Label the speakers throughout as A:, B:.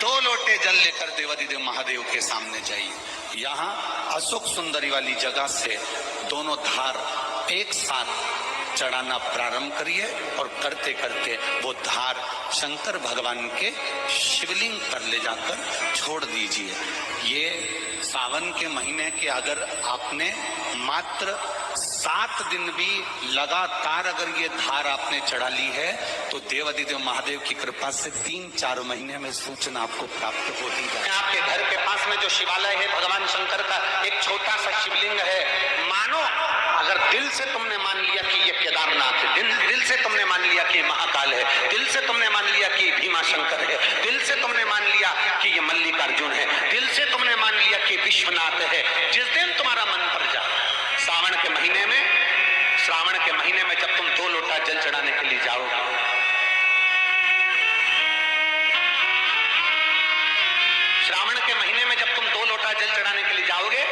A: 2 लोटे जल लेकर देवादिदेव महादेव के सामने जाइए। यहाँ अशोक सुंदरी वाली जगह से दोनों धार एक साथ चढ़ाना प्रारंभ करिए और करते करते वो धार शंकर भगवान के शिवलिंग पर ले जाकर छोड़ दीजिए। ये सावन के महीने के अगर आपने मात्र 7 दिन भी लगातार अगर ये धार आपने चढ़ा ली है तो देवादिदेव महादेव की कृपा से 3-4 महीने में सूचना आपको प्राप्त होती है। आपके घर के पास में जो शिवालय है भगवान शंकर का एक छोटा सा शिवलिंग है, मानो अगर दिल से तुमने मान लिया कि ये केदारनाथ है, दिल से तुमने मान लिया कि ये महाकाल है, दिल से तुमने मान लिया कि भीमा शंकर है, दिल से तुमने मान लिया कि ये मल्लिकार्जुन है, दिल से तुमने मान लिया कि विश्वनाथ है। जिस दिन तुम्हारा मन पर जाए श्रावण के महीने में जब तुम 2 लोटा जल चढ़ाने के लिए जाओगे, श्रावण के महीने में जब तुम 2 लोटा जल चढ़ाने के लिए जाओगे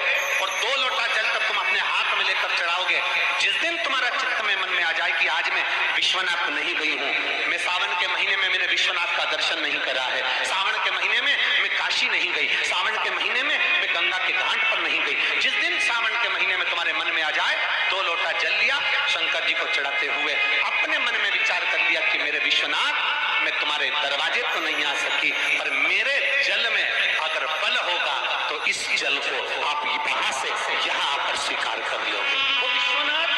A: और 2 लोटा जल तब तुम अपने हाथ में लेकर चढ़ाओगे, जिस दिन तुम्हारा चित्त में मन में आ जाए कि आज मैं विश्वनाथ नहीं गई हूँ, मैं सावन के महीने में मैंने विश्वनाथ का दर्शन नहीं करा है, सावन के महीने में मैं काशी नहीं गई, सावन के महीने में मैं गंगा के घाट पर नहीं गई, जिस दिन सावन के महीने में तुम्हारे मन में आ जाए 2 लोटा जल लिया, शंकर जी को चढ़ाते हुए अपने मन में विचार कर लिया कि मेरे विश्वनाथ, मैं तुम्हारे दरवाजे तो नहीं आ सकी, पर मेरे जल में अगर बल होगा तो इस जल को आप वहां से यहाँ आकर स्वीकार कर लोगे। वो विश्वनाथ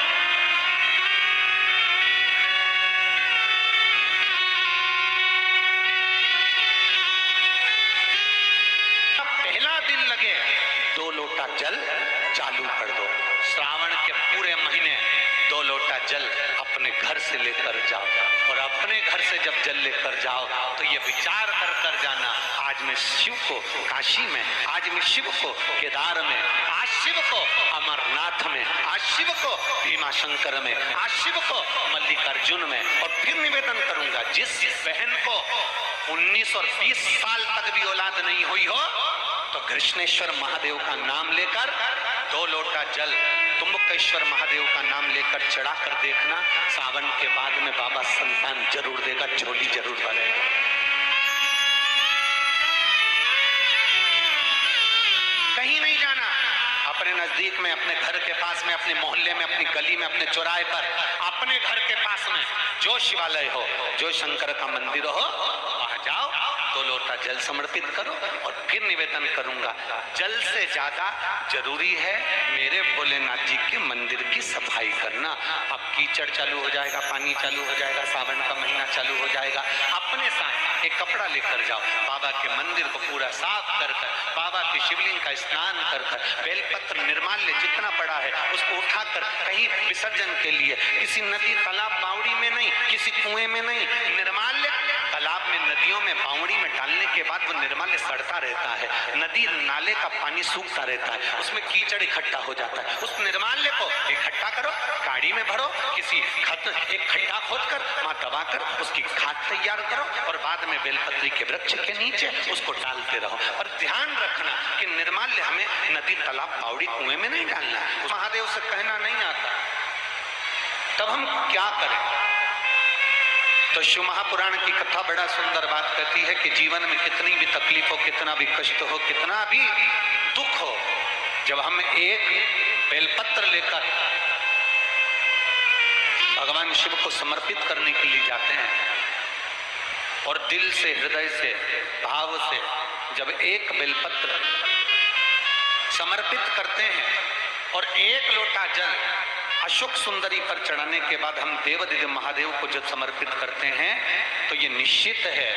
A: पहला दिन लगे 2 लोटा जल चालू कर दो। श्रावण के पूरे महीने 2 लोटा जल अपने घर से लेकर जाओ और अपने घर से जब जल लेकर जाओ तो ये विचार कर जाना, आज मैं शिव को काशी में, आज मैं शिव को केदार में, आज शिव को अमरनाथ में, आज शिव को भीमा शंकर में, आज शिव को मल्लिकार्जुन में। और फिर निवेदन करूंगा, जिस बहन को 19 और 20 साल तक भी औलाद नहीं हुई हो तो कृष्णेश्वर महादेव का नाम लेकर 2 लोटा जल तुम्बकेश्वर महादेव का नाम लेकर चढ़ा कर देखना, सावन के बाद में बाबा संतान जरूर देगा, झोली जरूर भरेगा। कहीं नहीं जाना, अपने नजदीक में, अपने घर के पास में, अपने मोहल्ले में, अपनी गली में, अपने चौराहे पर, अपने घर के पास में जो शिवालय हो, जो शंकर का मंदिर हो, वहां जाओ, 2 लोटा जल समर्पित करो और फिर निवेदन करूंगा, जल से ज्यादा जरूरी है मेरे भोलेनाथ जी के मंदिर की सफाई करना। अब कीचड़ चालू हो जाएगा, पानी चालू हो जाएगा, सावन का महीना चालू हो जाएगा, अपने साथ एक कपड़ा लेकर जाओ, बाबा के मंदिर को पूरा साफ कर कर, बाबा के शिवलिंग का स्नान कर कर, बेलपत्र निर्माल्य जितना पड़ा है उसको उठाकर कहीं विसर्जन के लिए, किसी नदी तालाब बावड़ी में नहीं, किसी कुएं में नहीं, निर्माल्य तालाब में, नदियों में, बावड़ी में डालने के बाद वो निर्माल्य सड़ता रहता है, नदी नाले का पानी सूखता रहता है, उसमें कीचड़ इकट्ठा हो जाता है, उस निर्माल्य को इकट्ठा करो, गाड़ी में भरो, किसी एक खड्डा खोदकर वहां दबाकर उसकी खाद तैयार करो और बाद में बेलपत्री के वृक्ष के नीचे उसको डालते रहो। और ध्यान रखना कि निर्माल्य हमें नदी तालाब बावड़ी कुएं में नहीं डालना, महादेव से कहना नहीं आता। तब हम क्या करें? तो शिव महापुराण की कथा बड़ा सुंदर बात कहती है कि जीवन में कितनी भी तकलीफ हो, कितना भी कष्ट हो, कितना भी दुख हो, जब हम एक बेलपत्र लेकर भगवान शिव को समर्पित करने के लिए जाते हैं और दिल से, हृदय से, भाव से जब एक बेलपत्र समर्पित करते हैं और 1 लोटा जल अशोक सुंदरी पर चढ़ाने के बाद हम देवादिदेव महादेव को जब समर्पित करते हैं तो ये निश्चित है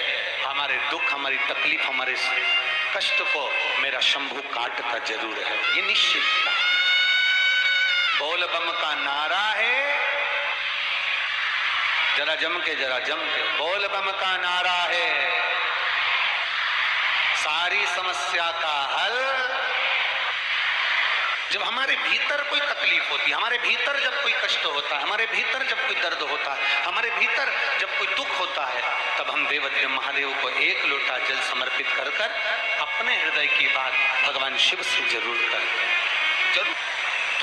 A: हमारे दुख, हमारी तकलीफ, हमारे कष्ट को मेरा शंभू काटता जरूर है, ये निश्चित। बोल बम का नारा है, जरा जम के, बोल बम का नारा है, सारी समस्या का हल। जब हमारे भीतर कोई तकलीफ होती है, हमारे भीतर जब कोई कष्ट होता है, हमारे भीतर जब कोई दर्द होता है, हमारे भीतर जब कोई दुख होता है, तब हम देवादिदेव महादेव को 1 लोटा जल समर्पित कर कर अपने हृदय की बात भगवान शिव से जरूर करें। जरूर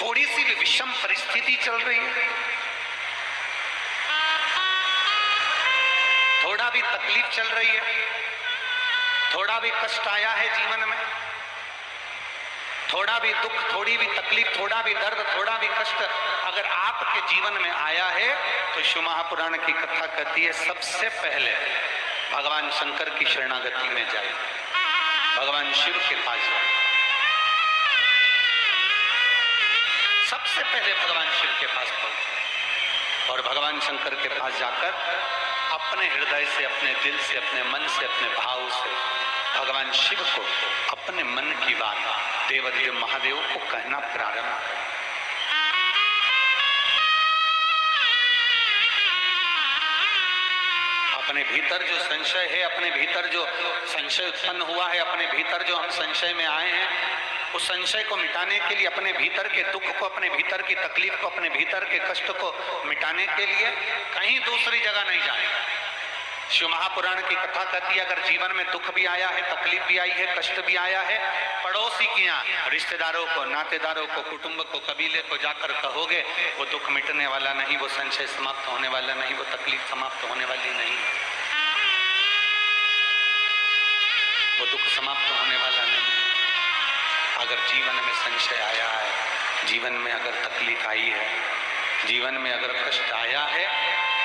A: थोड़ी सी भी विषम परिस्थिति चल रही है, थोड़ा भी तकलीफ चल रही है, थोड़ा भी कष्ट आया है जीवन में, थोड़ा भी दुख, थोड़ी भी तकलीफ, थोड़ा भी दर्द, थोड़ा भी कष्ट अगर आपके जीवन में आया है तो शिव महापुराण की कथा कहती है सबसे पहले भगवान शंकर की शरणागति में जाए, भगवान शिव के पास जाए। सबसे पहले भगवान शिव के पास पहुंचे और भगवान शंकर के पास जाकर अपने हृदय से, अपने दिल से, अपने मन से, अपने भाव से भगवान शिव को अपने मन की बात देवदेव महादेव को कहना प्रारंभ। अपने भीतर जो संशय है, अपने भीतर जो संशय उत्पन्न हुआ है, अपने भीतर जो हम संशय में आए हैं, उस संशय को मिटाने के लिए, अपने भीतर के दुख को, अपने भीतर की तकलीफ को, अपने भीतर के कष्ट को मिटाने के लिए कहीं दूसरी जगह नहीं जाए। शिव महापुराण की कथा कहती है अगर जीवन में दुख भी आया है, तकलीफ भी आई है, कष्ट भी आया है, पड़ोसी के यहाँ, रिश्तेदारों को, नातेदारों को, कुटुंब को, कबीले को जाकर कहोगे, वो दुख मिटने वाला नहीं, वो संशय समाप्त होने वाला नहीं, वो तकलीफ समाप्त होने वाली नहीं, वो दुख समाप्त होने वाला नहीं। अगर जीवन में संशय आया है, जीवन में अगर तकलीफ आई है, जीवन में अगर कष्ट आया है,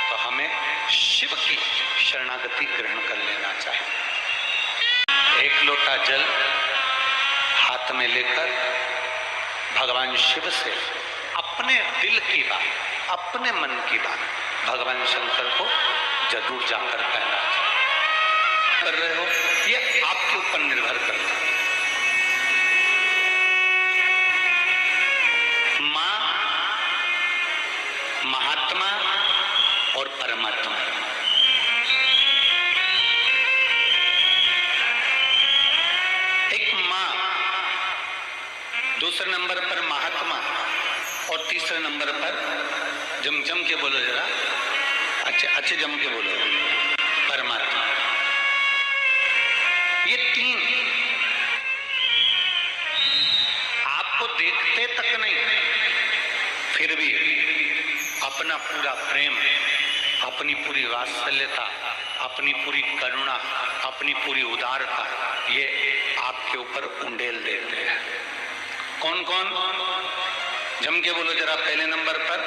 A: तो हमें शिव की शरणागति ग्रहण कर लेना चाहिए। एक लोटा जल हाथ में लेकर भगवान शिव से अपने दिल की बात, अपने मन की बात भगवान शंकर को जरूर जाकर कहना चाहिए। कर रहे हो ये आपके ऊपर निर्भर करता है। मां, महात्मा और परमात्मा, एक मां, दूसरे नंबर पर महात्मा और तीसरे नंबर पर जम के बोलो जरा, अच्छे जम के बोलो, परमात्मा। ये तीन आपको देखते तक नहीं, फिर भी अपना पूरा प्रेम, अपनी पूरी वात्सल्यता, अपनी पूरी करुणा, अपनी पूरी उदारता ये आपके ऊपर उंडेल देते हैं। कौन कौन? जम के बोलो जरा। पहले नंबर पर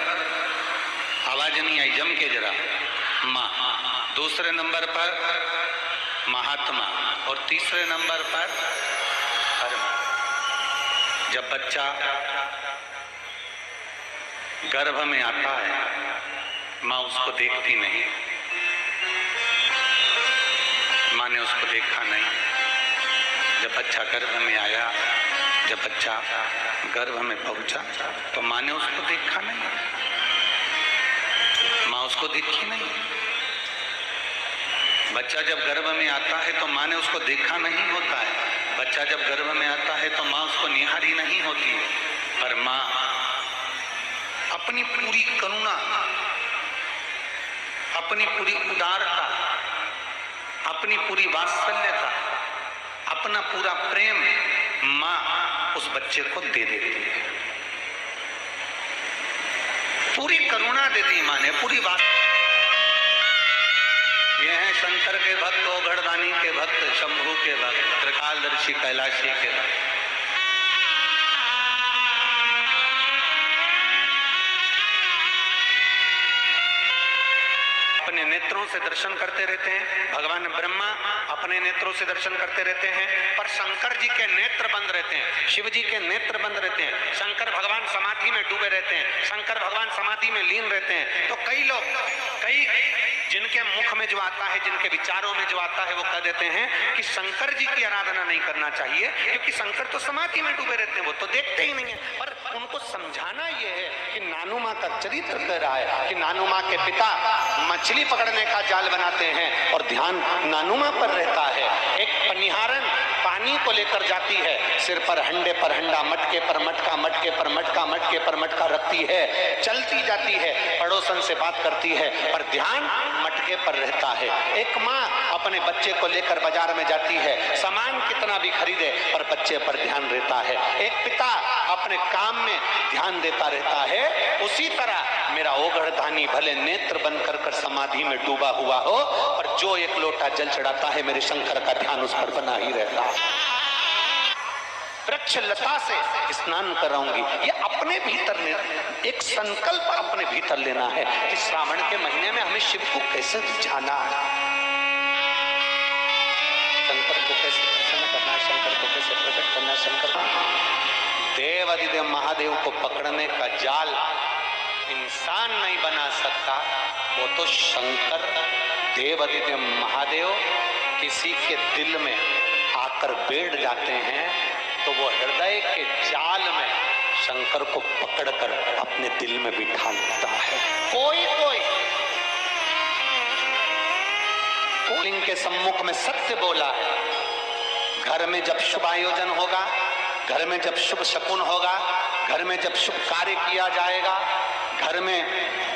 A: आवाज नहीं आई, जम के जरा। माँ, दूसरे नंबर पर महात्मा और तीसरे नंबर पर परमात्मा। जब बच्चा गर्भ में आता है, माँ उसको देखती नहीं, माँ ने उसको देखा नहीं। जब बच्चा गर्भ में आया, जब बच्चा गर्भ में पहुंचा तो माँ ने उसको देखा नहीं, माँ उसको देखी नहीं। बच्चा जब गर्भ में आता है तो माँ ने उसको देखा नहीं होता है। बच्चा जब गर्भ में आता है तो माँ उसको निहारी नहीं होती है, पर माँ अपनी पूरी करुणा, अपनी पूरी उदारता, अपनी पूरी वात्सल्यता, अपना पूरा प्रेम माँ उस बच्चे को दे देती है। पूरी करुणा देती माँ ने, पूरी बात। ये हैं शंकर के भक्त, ओघड़दानी के भक्त, शंभू के भक्त, त्रिकालदर्शी कैलाशी के भक्त। अपने नेत्रों से दर्शन करते रहते हैं। भगवान ब्रह्मा अपने नेत्रों से दर्शन करते रहते हैं, पर शंकर जी के नेत्र बंद रहते हैं, शिव जी के नेत्र बंद रहते हैं। शंकर भगवान समाधि में डूबे रहते हैं, शंकर भगवान समाधि में लीन रहते हैं। तो कई लोग, कई जिनके मुख में जो आता है, जिनके विचारों में जो आता है, वो कह देते हैं कि शंकर जी की आराधना नहीं करना चाहिए, क्योंकि शंकर तो समाधि में डूबे रहते हैं, वो तो देखते ही नहीं है। पर उनको समझाना ये है कि नानू माँ का चरित्र कह रहा है कि नानू माँ के पिता मछली पकड़ने का जाल बनाते हैं और ध्यान नानू माँ पर रहता है। एक पनिहारन पानी को लेकर जाती है, सिर पर हंडे पर हंडा, मटके पर मटका, मटके पर मटका, मटके पर मटका रखती है, चलती जाती है, पड़ोसन से बात करती है, पर ध्यान मटके पर रहता है। एक माँ अपने बच्चे को लेकर बाजार में जाती है, सामान कितना भी खरीदे पर बच्चे बच्चे पर ध्यान रहता है, एक पिता अपने काम में ध्यान देता रहता है, उसी तरह मेरा ओघड़धानी भले नेत्र बंद कर कर समाधि में डूबा हुआ हो, और जो एक लोटा जल चढ़ाता है मेरे शंकर का ध्यान उस पर बना ही रहता है। वृक्ष लता से स्नान कराऊंगी, ये अपने भीतर एक संकल्प अपने भीतर लेना है कि श्रावण के महीने में हमें शिव को कैसे रिझाना है, शंकर को कैसे प्रसन्न करना है, शंकर को कैसे प्रकट करना है। शंकर देव अधिदेव महादेव को पकड़ने का जाल इंसान नहीं बना सकता, वो तो शंकर देव अधिदेव महादेव किसी के दिल में आकर बैठ जाते हैं तो वो हृदय के जाल में शंकर को पकड़कर अपने दिल में बिठा लेता है। कोई लिंग के सम्मुख में सत्य बोला है, घर में जब शुभ आयोजन होगा, घर में जब शुभ शकुन होगा, घर में जब शुभ कार्य किया जाएगा, घर में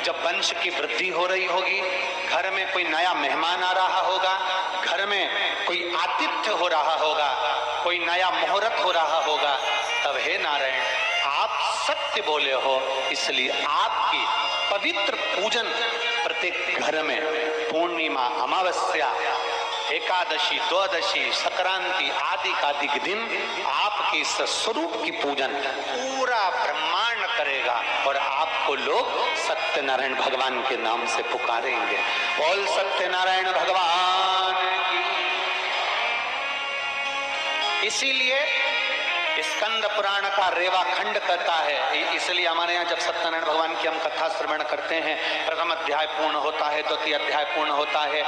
A: जब वंश की वृद्धि हो रही होगी, घर में कोई नया मेहमान आ रहा होगा, घर में कोई आतिथ्य हो रहा होगा, कोई नया मुहूर्त हो रहा होगा, तब हे नारायण आप सत्य बोले हो, इसलिए आपकी पवित्र पूजन प्रत्येक घर में पूर्णिमा, अमावस्या, एकादशी, द्वादशी, संक्रांति आदि का अधिक दिन आपके इस स्वरूप की पूजन पूरा ब्रह्मांड करेगा और आपको लोग सत्यनारायण भगवान के नाम से पुकारेंगे। बोल सत्यनारायण भगवान की। इसीलिए स्कंद पुराण का रेवा खंड कहता है, इसलिए हमारे यहाँ जब सत्यनारायण भगवान की हम कथा श्रवण करते हैं, प्रथम अध्याय पूर्ण होता है, द्वितीय अध्याय पूर्ण होता है,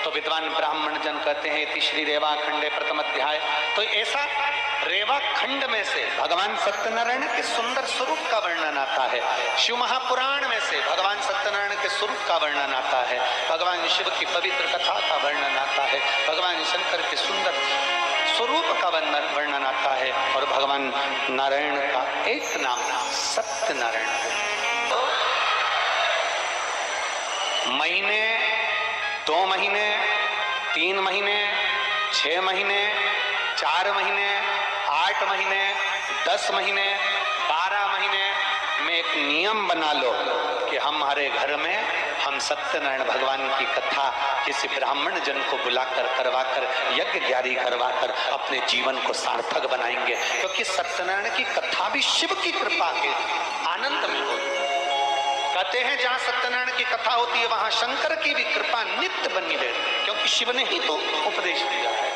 A: तो विद्वान ब्राह्मण जन कहते हैं तीसरी रेवा खंडे प्रथम अध्याय। तो ऐसा रेवा खंड में से भगवान सत्यनारायण के सुंदर स्वरूप का वर्णन आता है, शिव महापुराण में से भगवान सत्यनारायण के स्वरूप का वर्णन आता है, भगवान शिव की पवित्र कथा का वर्णन आता है, भगवान शंकर के सुंदर स्वरूप का वर्णन आता है, और भगवान नारायण का एक नाम सत्यनारायण है। महीने, 2 महीने, 3 महीने, 6 महीने, 4 महीने, 8 महीने, 10 महीने, 12 महीने में एक नियम बना लो कि हमारे घर में हम सत्यनारायण भगवान की कथा किसी ब्राह्मण जन को बुलाकर करवाकर यज्ञ ग्यारी करवाकर अपने जीवन को सार्थक बनाएंगे, क्योंकि सत्यनारायण की कथा भी शिव की कृपा के आनंद में होती है। कहते हैं जहां सत्यनारायण की कथा होती है वहां शंकर की भी कृपा नित्य बनी रहती है, क्योंकि शिव ने ही तो उपदेश दिया है।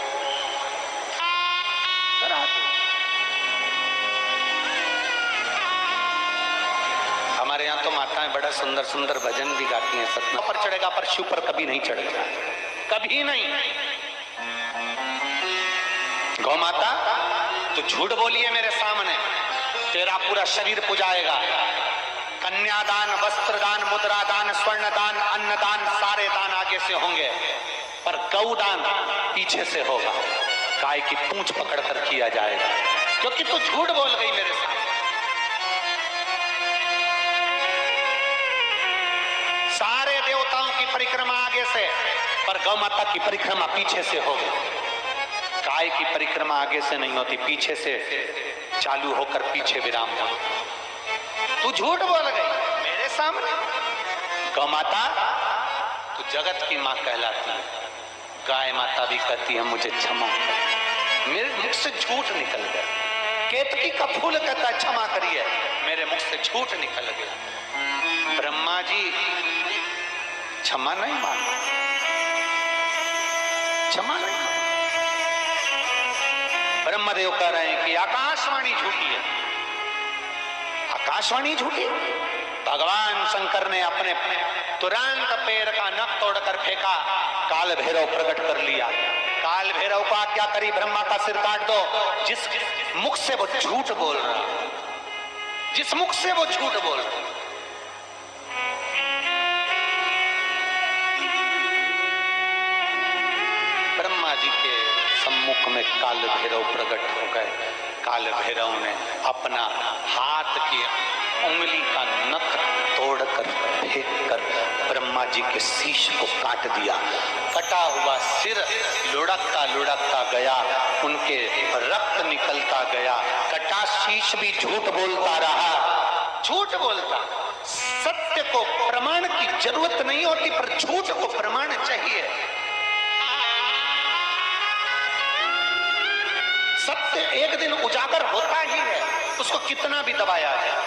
A: हमारे यहाँ तो माताएं बड़ा सुंदर सुंदर भजन भी गाती हैं, सतना पर चढ़ेगा पर शिव पर कभी नहीं चढ़ेगा, कभी नहीं। गौ माता तो झूठ बोलिए मेरे सामने, तेरा पूरा शरीर पुजाएगा, कन्यादान, वस्त्रदान, मुद्रादान, स्वर्णदान, अन्नदान, सारे दान आगे से होंगे, पर गौदान पीछे से होगा, गाय की पूंछ पकड़कर किया जाएगा, क्योंकि तू झूठ बोल गई मेरे सामने। सारे देवताओं की परिक्रमा आगे से, पर गौ माता की परिक्रमा पीछे से होगी। गाय की परिक्रमा आगे से नहीं होती, पीछे से चालू होकर पीछे विराम हो। तू झूठ बोल गई मेरे सामने। गौ माता तू जगत की मां कहलाती है, गाय माता भी कहती है मुझे क्षमा कर, मेरे मुख से झूठ निकल गया। केतकी का फूल कहता है क्षमा करिए, मेरे मुख से झूठ निकल गया। ब्रह्मा जी क्षमा नहीं मांगे, क्षमा नहीं। ब्रह्मदेव कह रहे हैं कि आकाशवाणी झूठी है, आकाशवाणी झूठी। भगवान शंकर ने अपने तुरंत पैर का नख तोड़कर फेंका, काल भैरव प्रकट कर लिया। काल भैरव को आज्ञा करी ब्रह्मा का सिर काट दो। जिस मुख से वो झूठ बोल रहा, जिस मुख से वो झूठ बोल रहा, ब्रह्मा जी के सम्मुख में काल भैरव प्रकट हो गए। काल भैरव ने अपना हाथ की उंगली का नख तोड़कर फेंक कर ब्रह्मा ब्रह्मा जी के शीश को काट दिया। कटा हुआ सिर लुढ़कता लुढ़कता गया, उनके रक्त निकलता गया। कटा शीश भी झूठ बोलता रहा, झूठ बोलता। सत्य को प्रमाण की जरूरत नहीं होती, पर झूठ को प्रमाण चाहिए। सत्य एक दिन उजागर होता ही है, उसको कितना भी दबाया जाए।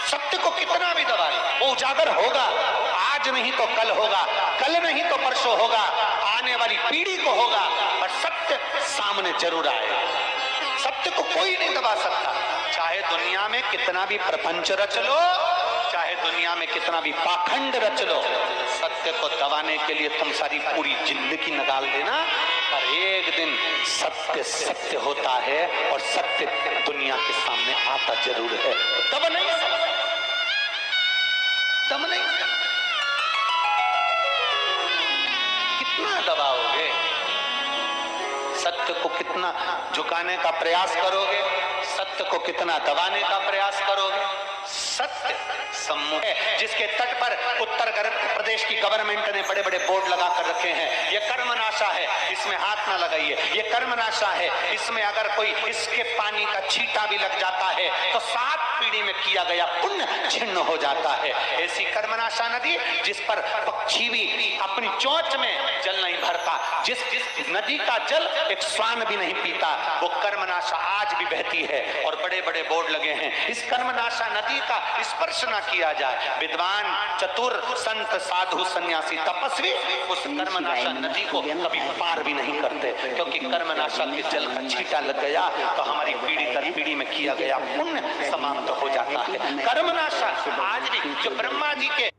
A: सत्य को कितना भी दबाए वो उजागर होगा। आज नहीं तो कल होगा, कल नहीं तो परसों होगा, आने वाली पीढ़ी को होगा, पर सत्य सामने जरूर आएगा। सत्य को कोई नहीं दबा सकता। चाहे दुनिया में कितना भी प्रपंच रच लो, चाहे दुनिया में कितना भी पाखंड रच लो, सत्य को दबाने के लिए तुम सारी पूरी जिंदगी निकाल देना, पर एक दिन सत्य सत्य होता है और सत्य दुनिया के सामने आता जरूर है। दब नहीं सकता, दब नहीं। कितना दबाओगे? सत्य को कितना झुकाने का प्रयास करोगे? सत्य को कितना दबाने का प्रयास करोगे? सत्य सम्मुख है, जिसके तट पर उत्तर प्रदेश की गवर्नमेंट ने बड़े बड़े बोर्ड लगा कर रखे हैं। ये कर्मनाशा है, इसमें हाथ ना लगाइए। ये कर्मनाशा है, इसमें अगर कोई इसके पानी का छींटा भी लग जाता है तो 7 पीढ़ी में किया गया पुण्य छिन्न हो जाता है। ऐसी कर्मनाशा नदी जिस पर पक्षी भी अपनी चोंच में जल नहीं भरता, जिस नदी का जल एक श्वान भी नहीं पीता, वो कर्मनाशा आज भी बहती है और बड़े बड़े बोर्ड लगे हैं। इस कर्मनाशा नदी का स्पर्श ना किया जाए। विद्वान, चतुर, संत, साधु, सन्यासी, तपस्वी उस कर्मनाशा नदी को कभी पार भी नहीं करते, क्योंकि कर्मनाशा के जल का छींटा लग गया तो हमारी पीढ़ी दर पीढ़ी में किया गया पुण्य समाप्त हो जाता है। कर्मनाशा आज भी जो ब्रह्मा जी के